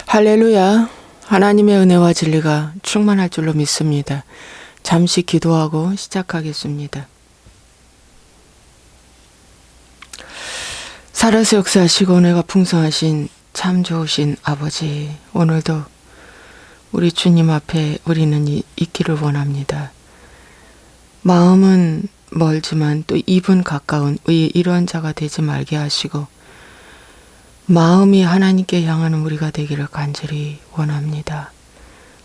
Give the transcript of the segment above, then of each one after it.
할렐루야. 하나님의 은혜와 진리가 충만할 줄로 믿습니다. 잠시 기도하고 시작하겠습니다. 살아서 역사하시고 은혜가 풍성하신 참 좋으신 아버지, 오늘도 우리 주님 앞에 우리는 있기를 원합니다. 마음은 멀지만 또 입은 가까운 이런 자가 되지 말게 하시고 마음이 하나님께 향하는 우리가 되기를 간절히 원합니다.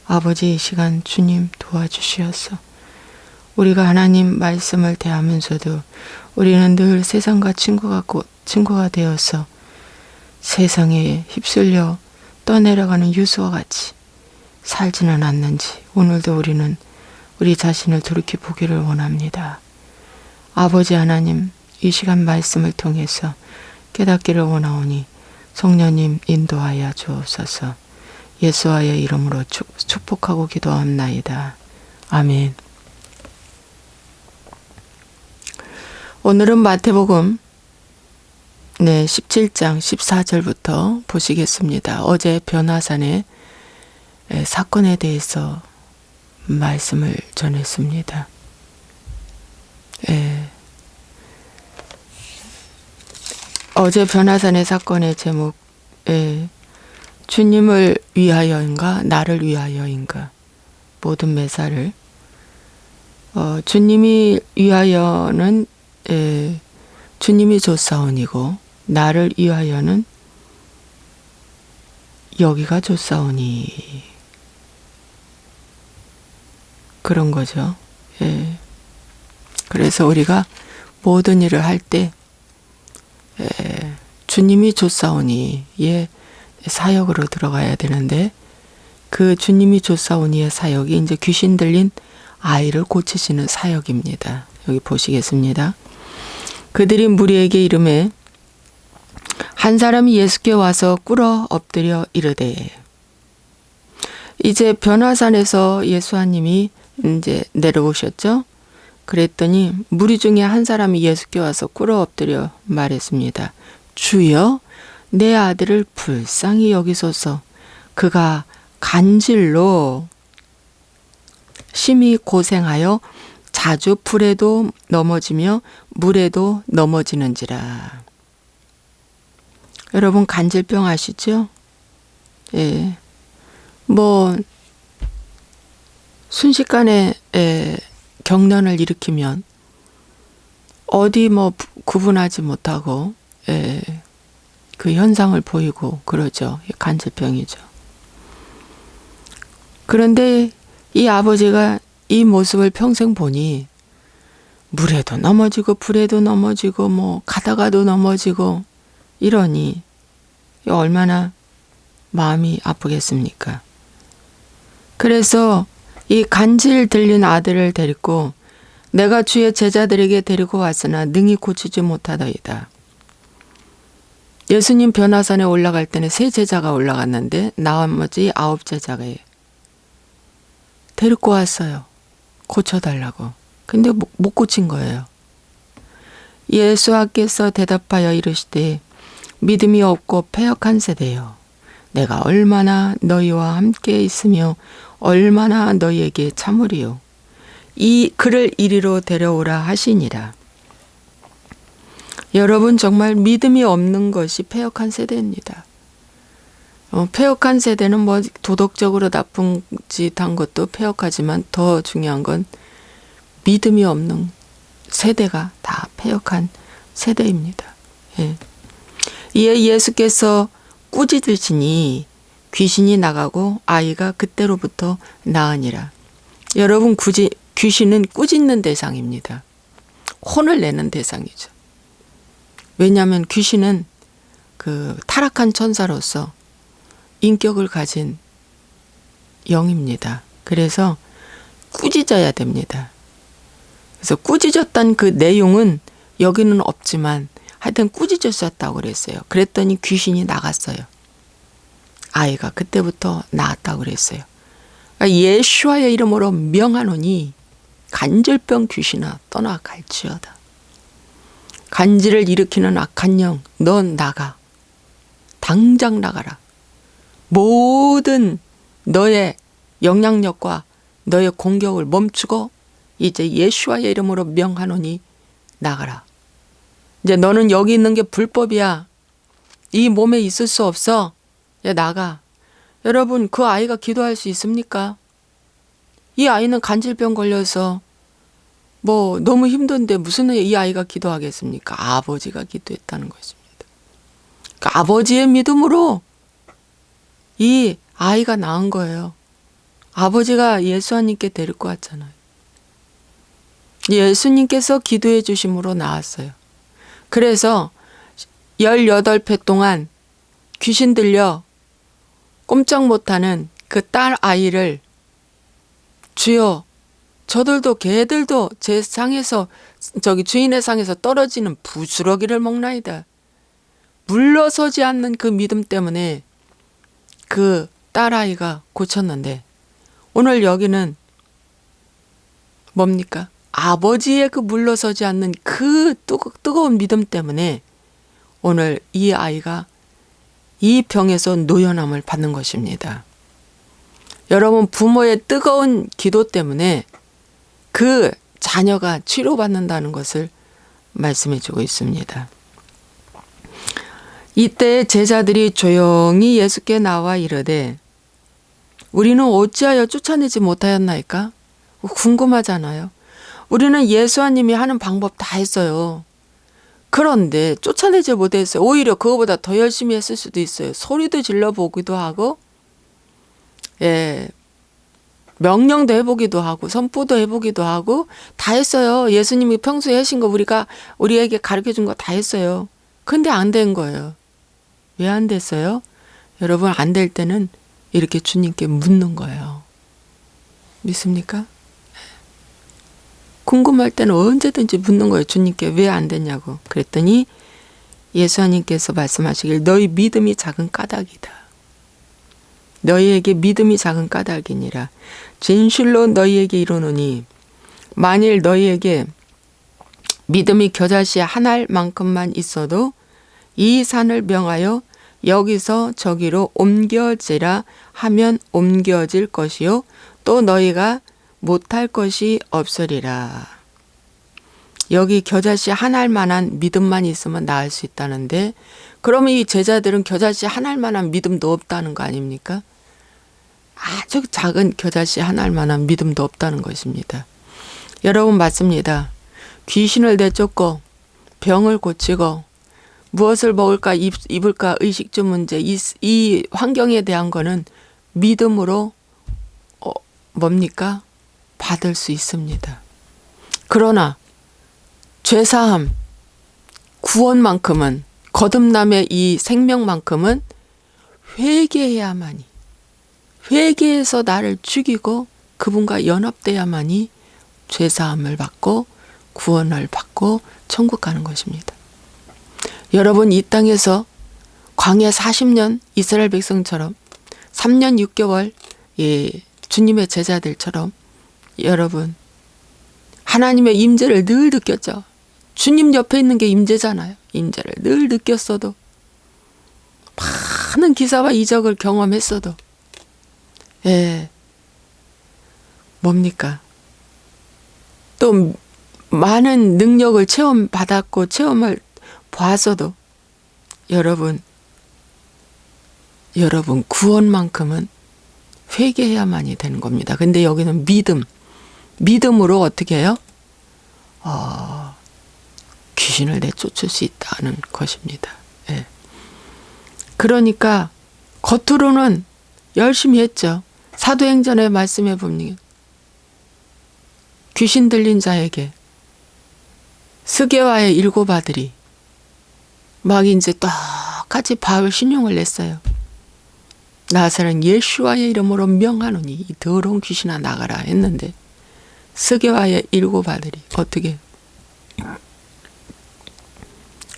아버지, 이 시간 주님 도와주시옵소서. 우리가 하나님 말씀을 대하면서도 우리는 늘 세상과 친구가 되어서 세상에 휩쓸려 떠내려가는 유수와 같이 살지는 않는지 오늘도 우리는 우리 자신을 돌이켜 보기를 원합니다. 아버지 하나님, 이 시간 말씀을 통해서 깨닫기를 원하오니 성령님 인도하여 주옵소서. 예수와의 이름으로 축복하고 기도합나이다. 아멘. 오늘은 마태복음 17장 14절부터 보시겠습니다. 어제 변화산의 사건에 대해서 말씀을 전했습니다. 어제 변화산의 사건의 제목, 주님을 위하여인가 나를 위하여인가, 모든 매사를 주님이 위하여는 주님이 좋사오니고 나를 위하여는 여기가 좋사오니, 그런 거죠. 그래서 우리가 모든 일을 할 때 주님이 좋사오니의 사역으로 들어가야 되는데, 그 주님이 좋사오니의 사역이 이제 귀신 들린 아이를 고치시는 사역입니다. 여기 보시겠습니다. 그들이 무리에게 이르매 한 사람이 예수께 와서 꿇어 엎드려 이르되, 이제 변화산에서 예수님이 이제 내려오셨죠. 그랬더니 무리 중에 한 사람이 예수께 와서 꿇어 엎드려 말했습니다. 주여, 내 아들을 불쌍히 여기소서. 그가 간질로 심히 고생하여 자주 불에도 넘어지며 물에도 넘어지는지라. 여러분, 간질병 아시죠? 순식간에 경련을 일으키면 어디 구분하지 못하고 그 현상을 보이고 그러죠. 간질병이죠. 그런데 이 아버지가 이 모습을 평생 보니 물에도 넘어지고 불에도 넘어지고 가다가도 넘어지고 이러니 얼마나 마음이 아프겠습니까? 그래서 이 간질 들린 아들을 데리고 내가 주의 제자들에게 데리고 왔으나 능히 고치지 못하더이다. 예수님 변화산에 올라갈 때는 3 제자가 올라갔는데 나머지 9 제자가 데리고 왔어요. 고쳐달라고. 근데 못 고친 거예요. 예수께서 대답하여 이르시되 믿음이 없고 패역한 세대여, 내가 얼마나 너희와 함께 있으며 얼마나 너희에게 참으리요. 이 그를 이리로 데려오라 하시니라. 여러분, 정말 믿음이 없는 것이 패역한 세대입니다. 패역한 세대는 도덕적으로 나쁜 짓 한 것도 패역하지만 더 중요한 건 믿음이 없는 세대가 다 패역한 세대입니다. 이에 예수께서 꾸짖으시니 귀신이 나가고 아이가 그때로부터 나으니라. 여러분, 귀신은 꾸짖는 대상입니다. 혼을 내는 대상이죠. 왜냐하면 귀신은 그 타락한 천사로서 인격을 가진 영입니다. 그래서 꾸짖어야 됩니다. 그래서 꾸짖었던 그 내용은 여기는 없지만 하여튼 꾸짖으셨다고 그랬어요. 그랬더니 귀신이 나갔어요. 아이가 그때부터 나았다고 그랬어요. 예수와의 이름으로 명하노니 간질병 귀신아 떠나 갈지어다. 간질을 일으키는 악한 영, 넌 나가. 당장 나가라. 모든 너의 영향력과 너의 공격을 멈추고 이제 예수와의 이름으로 명하노니 나가라. 이제 너는 여기 있는 게 불법이야. 이 몸에 있을 수 없어. 야, 나가. 여러분, 그 아이가 기도할 수 있습니까? 이 아이는 간질병 걸려서 뭐 너무 힘든데 무슨 이 아이가 기도하겠습니까? 아버지가 기도했다는 것입니다. 그 아버지의 믿음으로 이 아이가 낳은 거예요. 아버지가 예수님께 데리고 왔잖아요. 예수님께서 기도해 주심으로 낳았어요. 그래서 18회 동안 귀신 들려 꼼짝 못하는 그 딸 아이를 주여, 저들도 개들도 제 상에서 주인의 상에서 떨어지는 부스러기를 먹나이다. 물러서지 않는 그 믿음 때문에 그 딸아이가 고쳤는데, 오늘 여기는 뭡니까? 아버지의 그 물러서지 않는 그 뜨거운 믿음 때문에 오늘 이 아이가 이 병에서 노연함을 받는 것입니다. 여러분, 부모의 뜨거운 기도 때문에 그 자녀가 치료받는다는 것을 말씀해 주고 있습니다. 이때 제자들이 조용히 예수께 나와 이르되 우리는 어찌하여 쫓아내지 못하였나이까? 궁금하잖아요. 우리는 예수님이 하는 방법 다 했어요. 그런데 쫓아내지 못했어요. 오히려 그거보다 더 열심히 했을 수도 있어요. 소리도 질러보기도 하고, 명령도 해보기도 하고, 선포도 해보기도 하고, 다 했어요. 예수님이 평소에 하신 거 우리에게 가르쳐준 거 다 했어요. 근데 안 된 거예요. 왜 안 됐어요? 여러분, 안 될 때는 이렇게 주님께 묻는 거예요. 믿습니까? 궁금할 때는 언제든지 묻는 거예요. 주님께 왜 안 됐냐고. 그랬더니 예수님께서 말씀하시길 너희 믿음이 작은 까닭이다. 너희에게 믿음이 작은 까닭이니라. 진실로 너희에게 이르노니 만일 너희에게 믿음이 겨자씨 한 알만큼만 있어도 이 산을 명하여 여기서 저기로 옮겨지라 하면 옮겨질 것이요 또 너희가 못할 것이 없으리라. 여기 겨자씨 한 알만한 믿음만 있으면 나을 수 있다는데, 그러면 이 제자들은 겨자씨 한 알만한 믿음도 없다는 거 아닙니까? 아주 작은 겨자씨 한 알만한 믿음도 없다는 것입니다. 여러분, 맞습니다. 귀신을 내쫓고 병을 고치고 무엇을 먹을까 입을까 의식주 문제, 이 환경에 대한 거는 믿음으로 뭡니까? 받을 수 있습니다. 그러나 죄사함, 구원만큼은, 거듭남의 이 생명만큼은 회개해야만이, 회개해서 나를 죽이고 그분과 연합돼야만이 죄사함을 받고 구원을 받고 천국 가는 것입니다. 여러분, 이 땅에서 광야 40년 이스라엘 백성처럼 3년 6개월 주님의 제자들처럼 여러분 하나님의 임재를 늘 느꼈죠. 주님 옆에 있는 게 임재잖아요. 임재를 늘 느꼈어도, 많은 기사와 이적을 경험했어도 뭡니까? 또 많은 능력을 체험받았고 체험을 보았어도 여러분 구원만큼은 회개해야만이 되는 겁니다. 근데 여기는 믿음으로 어떻게 해요? 귀신을 내쫓을 수 있다는 것입니다. 그러니까 겉으로는 열심히 했죠. 사도행전에 말씀해 보면 귀신 들린 자에게 스게와의 7 아들이 막 이제 똑같이 바울 신용을 냈어요. 나사렛 예수와의 이름으로 명하노니 이 더러운 귀신아 나가라 했는데 스게와의 7 아들이 어떻게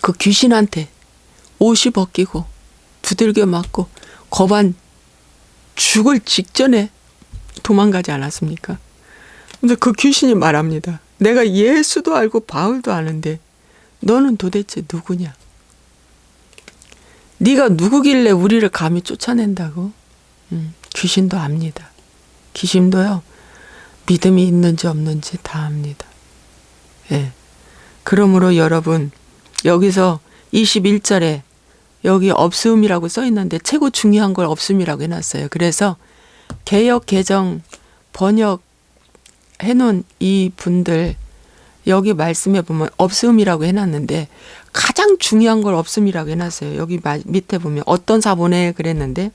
그 귀신한테 옷이 벗기고 두들겨 맞고 거반 죽을 직전에 도망가지 않았습니까? 근데 그 귀신이 말합니다. 내가 예수도 알고 바울도 아는데 너는 도대체 누구냐? 네가 누구길래 우리를 감히 쫓아낸다고? 귀신도 압니다. 귀신도요. 믿음이 있는지 없는지 다 압니다. 예. 그러므로 여러분 여기서 21절에 여기 없음이라고 써 있는데 최고 중요한 걸 없음이라고 해놨어요. 그래서 개역 개정 번역 해놓은 이 분들 여기 말씀에 보면 없음이라고 해놨는데 가장 중요한 걸 없음이라고 해놨어요. 여기 밑에 보면 어떤 사본에 그랬는데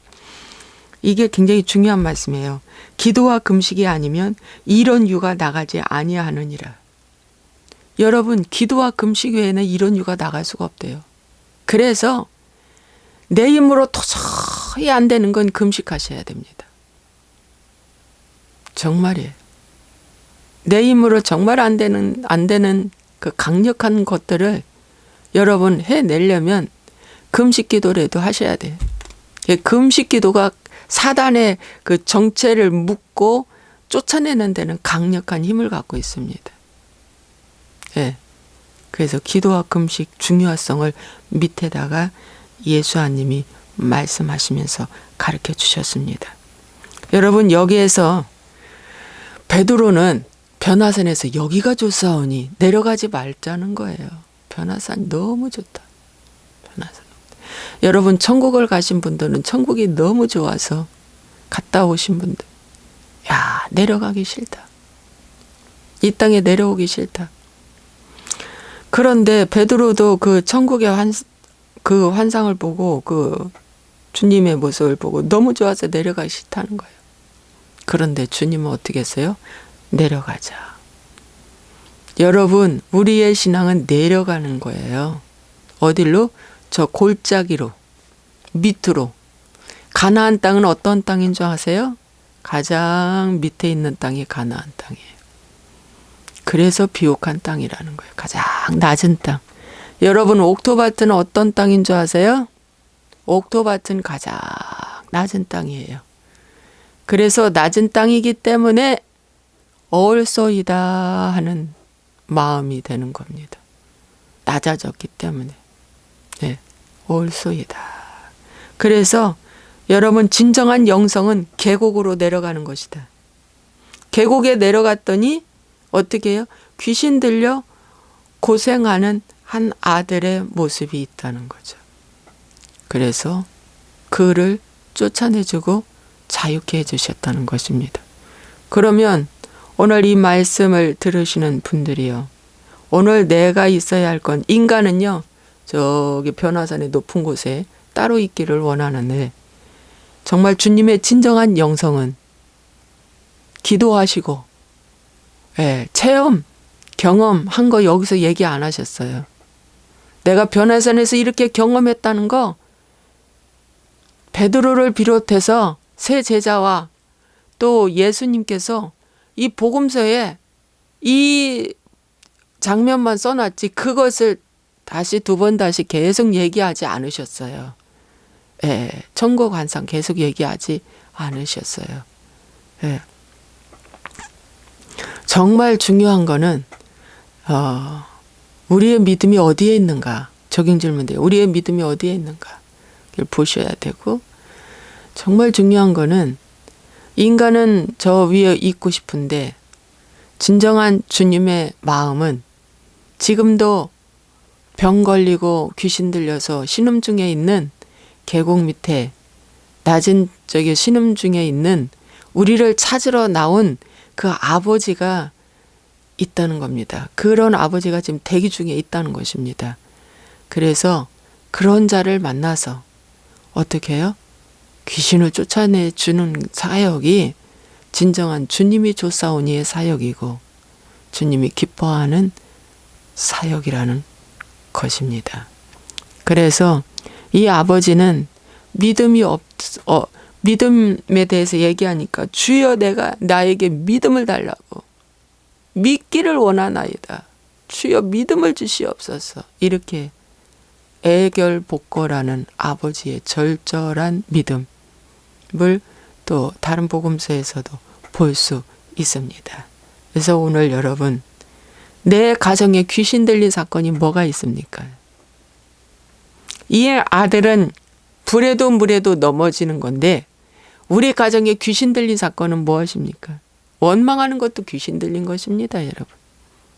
이게 굉장히 중요한 말씀이에요. 기도와 금식이 아니면 이런 유가 나가지 아니하느니라. 여러분 기도와 금식 외에는 이런 유가 나갈 수가 없대요. 그래서 내 힘으로 도저히 안 되는 건 금식하셔야 됩니다. 정말이에요. 내 힘으로 정말 안 되는 그 강력한 것들을 여러분 해내려면 금식 기도라도 하셔야 돼요. 금식 기도가 사단의 그 정체를 묶고 쫓아내는 데는 강력한 힘을 갖고 있습니다. 예. 그래서 기도와 금식 중요성을 밑에다가 예수님이 말씀하시면서 가르쳐 주셨습니다. 여러분 여기에서 베드로는 변화산에서 여기가 좋사오니 내려가지 말자는 거예요. 변화산 너무 좋다. 변화산. 여러분 천국을 가신 분들은 천국이 너무 좋아서 갔다 오신 분들 야 내려가기 싫다. 이 땅에 내려오기 싫다. 그런데 베드로도 그 천국의 그 환상을 보고 그 주님의 모습을 보고 너무 좋아서 내려가기 싫다는 거예요. 그런데 주님은 어떻게 했어요? 내려가자. 여러분 우리의 신앙은 내려가는 거예요. 어디로? 저 골짜기로 밑으로. 가나안 땅은 어떤 땅인 줄 아세요? 가장 밑에 있는 땅이 가나안 땅이에요. 그래서 비옥한 땅이라는 거예요. 가장 낮은 땅. 여러분 옥토바트는 어떤 땅인 줄 아세요? 옥토바트는 가장 낮은 땅이에요. 그래서 낮은 땅이기 때문에 얼쏘이다 하는 마음이 되는 겁니다. 낮아졌기 때문에. 네, 얼쏘이다. 그래서 여러분 진정한 영성은 계곡으로 내려가는 것이다. 계곡에 내려갔더니 어떻게 해요? 귀신 들려 고생하는 한 아들의 모습이 있다는 거죠. 그래서 그를 쫓아내주고 자유케 해주셨다는 것입니다. 그러면 오늘 이 말씀을 들으시는 분들이요. 오늘 내가 있어야 할 건 인간은요. 저기 변화산의 높은 곳에 따로 있기를 원하는데 정말 주님의 진정한 영성은 기도하시고 체험, 경험한 거 여기서 얘기 안 하셨어요. 내가 변화산에서 이렇게 경험했다는 거 베드로를 비롯해서 세 제자와 또 예수님께서 이 복음서에 이 장면만 써놨지 그것을 다시 두 번 다시 계속 얘기하지 않으셨어요. 천국 환상 계속 얘기하지 않으셨어요. 정말 중요한 거는 우리의 믿음이 어디에 있는가. 적용 질문돼요. 우리의 믿음이 어디에 있는가. 그걸 보셔야 되고 정말 중요한 거는 인간은 저 위에 있고 싶은데 진정한 주님의 마음은 지금도 병 걸리고 귀신 들려서 신음 중에 있는 계곡 밑에 낮은 저기 신음 중에 있는 우리를 찾으러 나온 그 아버지가 있다는 겁니다. 그런 아버지가 지금 대기 중에 있다는 것입니다. 그래서 그런 자를 만나서 어떻게 해요? 귀신을 쫓아내주는 사역이 진정한 주님이 조사오니의 사역이고 주님이 기뻐하는 사역이라는 것입니다. 그래서 이 아버지는 믿음에 대해서 얘기하니까 주여 내가 나에게 믿음을 달라고 믿기를 원하나이다. 주여 믿음을 주시옵소서. 이렇게 애결복걸하는 아버지의 절절한 믿음을 또 다른 복음서에서도 볼 수 있습니다. 그래서 오늘 여러분 내 가정에 귀신 들린 사건이 뭐가 있습니까? 이 아들은 불에도 물에도 넘어지는 건데 우리 가정에 귀신 들린 사건은 무엇입니까? 원망하는 것도 귀신 들린 것입니다, 여러분.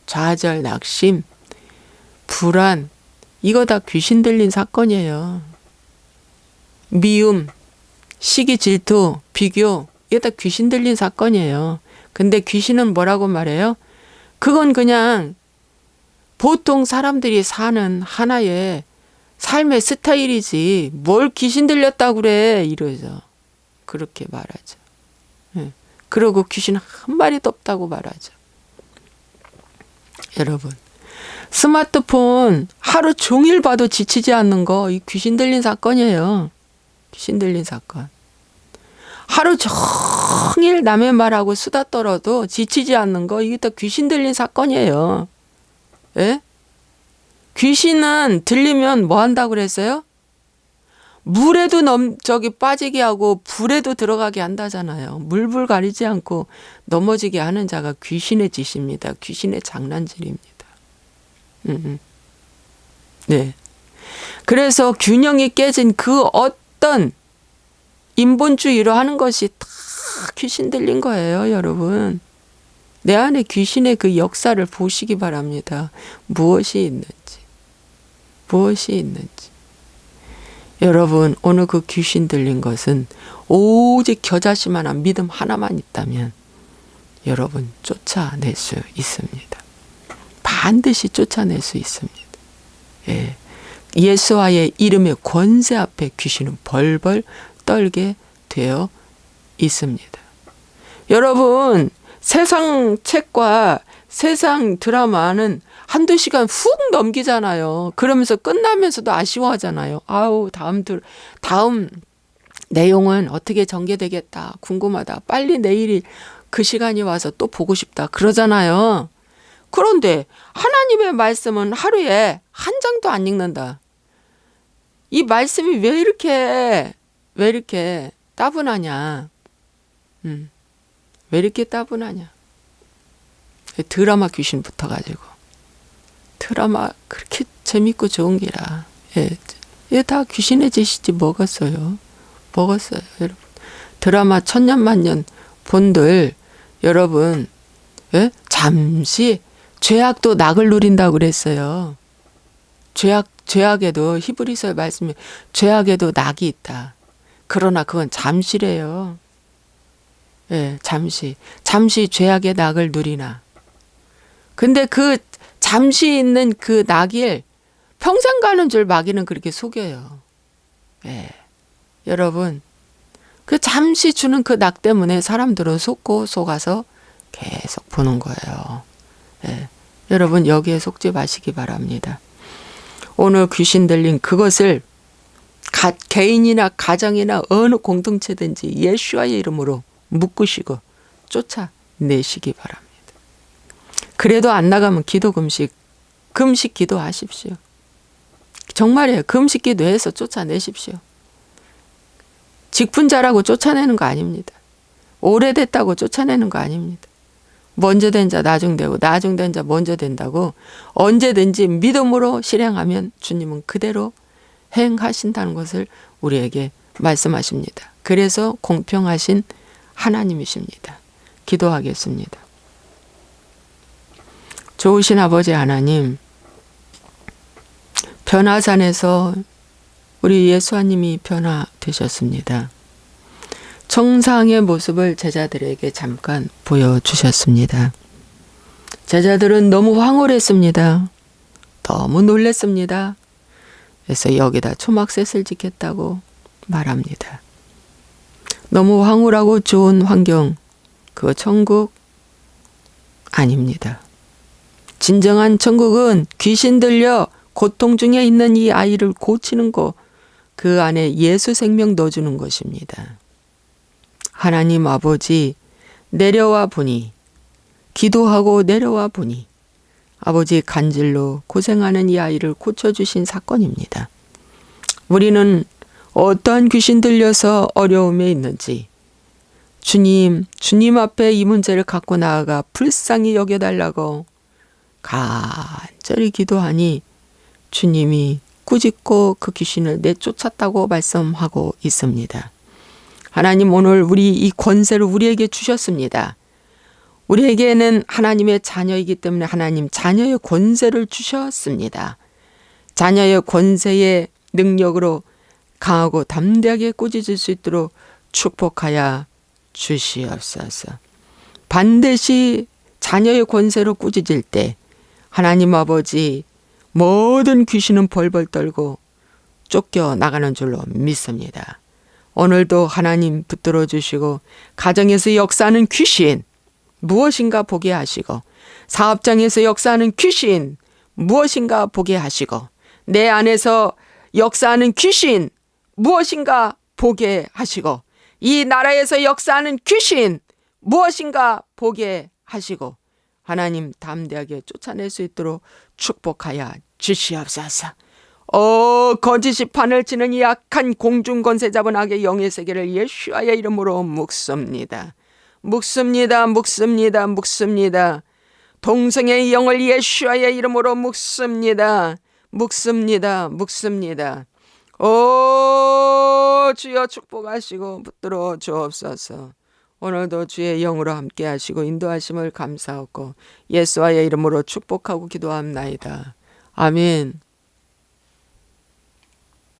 좌절, 낙심, 불안, 이거 다 귀신 들린 사건이에요. 미움, 시기, 질투, 비교, 이거 다 귀신 들린 사건이에요. 근데 귀신은 뭐라고 말해요? 그건 그냥 보통 사람들이 사는 하나의 삶의 스타일이지 뭘 귀신 들렸다고 그래 이러죠. 그렇게 말하죠. 예. 그러고 귀신 한 마리도 없다고 말하죠. 여러분, 스마트폰 하루 종일 봐도 지치지 않는 거 이 귀신 들린 사건이에요. 귀신 들린 사건. 하루 종일 남의 말하고 수다 떨어도 지치지 않는 거 이게 다 귀신 들린 사건이에요. 예? 귀신은 들리면 뭐 한다고 그랬어요? 물에도 빠지게 하고 불에도 들어가게 한다잖아요. 물불 가리지 않고 넘어지게 하는 자가 귀신의 짓입니다. 귀신의 장난질입니다. 네. 그래서 균형이 깨진 그 어떤 인본주의로 하는 것이 다 귀신 들린 거예요, 여러분. 내 안에 귀신의 그 역사를 보시기 바랍니다. 무엇이 있는지. 여러분, 오늘 그 귀신 들린 것은 오직 겨자씨만한 믿음 하나만 있다면 여러분 쫓아낼 수 있습니다. 반드시 쫓아낼 수 있습니다. 예. 예수와의 이름의 권세 앞에 귀신은 벌벌 떨게 되어 있습니다. 여러분, 세상 책과 세상 드라마는 한두 시간 훅 넘기잖아요. 그러면서 끝나면서도 아쉬워하잖아요. 아우, 다음 내용은 어떻게 전개되겠다. 궁금하다. 빨리 내일이 그 시간이 와서 또 보고 싶다. 그러잖아요. 그런데 하나님의 말씀은 하루에 한 장도 안 읽는다. 이 말씀이 왜 이렇게 따분하냐. 왜 이렇게 따분하냐. 드라마 귀신 붙어가지고. 드라마 그렇게 재밌고 좋은 기라. 예, 다 귀신의 짓이지 먹었어요, 여러분. 드라마 천년만년 본들 여러분, 예? 잠시 죄악도 낙을 누린다고 그랬어요. 죄악에도 히브리서의 말씀에 죄악에도 낙이 있다. 그러나 그건 잠시래요. 예, 잠시 죄악의 낙을 누리나. 근데 그 잠시 있는 그 낙일 평생 가는 줄 마귀는 그렇게 속여요. 예. 여러분, 그 잠시 주는 그 낙 때문에 사람들은 속아서 계속 보는 거예요. 예. 여러분, 여기에 속지 마시기 바랍니다. 오늘 귀신 들린 그것을 개인이나 가정이나 어느 공동체든지 예수와의 이름으로 묶으시고 쫓아내시기 바랍니다. 그래도 안 나가면 기도 금식 기도하십시오. 정말이에요. 금식 기도해서 쫓아내십시오. 직분자라고 쫓아내는 거 아닙니다. 오래됐다고 쫓아내는 거 아닙니다. 먼저 된 자 나중되고 나중된 자 먼저 된다고 언제든지 믿음으로 실행하면 주님은 그대로 행하신다는 것을 우리에게 말씀하십니다. 그래서 공평하신 하나님이십니다. 기도하겠습니다. 좋으신 아버지 하나님, 변화산에서 우리 예수님이 변화되셨습니다. 정상의 모습을 제자들에게 잠깐 보여주셨습니다. 제자들은 너무 황홀했습니다. 너무 놀랐습니다. 그래서 여기다 초막셋을 짓겠다고 말합니다. 너무 황홀하고 좋은 환경, 그거 천국 아닙니다. 진정한 천국은 귀신 들려 고통 중에 있는 이 아이를 고치는 거, 그 안에 예수 생명 넣어주는 것입니다. 하나님 아버지, 내려와 보니, 기도하고 내려와 보니 아버지 간질로 고생하는 이 아이를 고쳐주신 사건입니다. 우리는 어떠한 귀신 들려서 어려움에 있는지 주님 앞에 이 문제를 갖고 나아가 불쌍히 여겨달라고 간절히 기도하니 주님이 꾸짖고 그 귀신을 내쫓았다고 말씀하고 있습니다. 하나님 오늘 우리 이 권세를 우리에게 주셨습니다. 우리에게는 하나님의 자녀이기 때문에 하나님 자녀의 권세를 주셨습니다. 자녀의 권세의 능력으로 강하고 담대하게 꾸짖을 수 있도록 축복하여 주시옵소서. 반드시 자녀의 권세로 꾸짖을 때 하나님 아버지 모든 귀신은 벌벌 떨고 쫓겨 나가는 줄로 믿습니다. 오늘도 하나님 붙들어 주시고 가정에서 역사하는 귀신 무엇인가 보게 하시고 사업장에서 역사하는 귀신 무엇인가 보게 하시고 내 안에서 역사하는 귀신 무엇인가 보게 하시고 이 나라에서 역사하는 귀신 무엇인가 보게 하시고 하나님 담대하게 쫓아낼 수 있도록 축복하여 주시옵소서. 거짓이 판을 치는 이 악한 공중권세 잡은 악의 영의 세계를 예수와의 이름으로 묵습니다. 묵습니다. 묵습니다. 묵습니다. 동성의 영을 예수와의 이름으로 묵습니다. 묵습니다. 묵습니다. 주여 축복하시고 붙들어 주옵소서. 오늘도 주의 영으로 함께 하시고 인도하심을 감사하고 예수와의 이름으로 축복하고 기도합나이다. 아멘.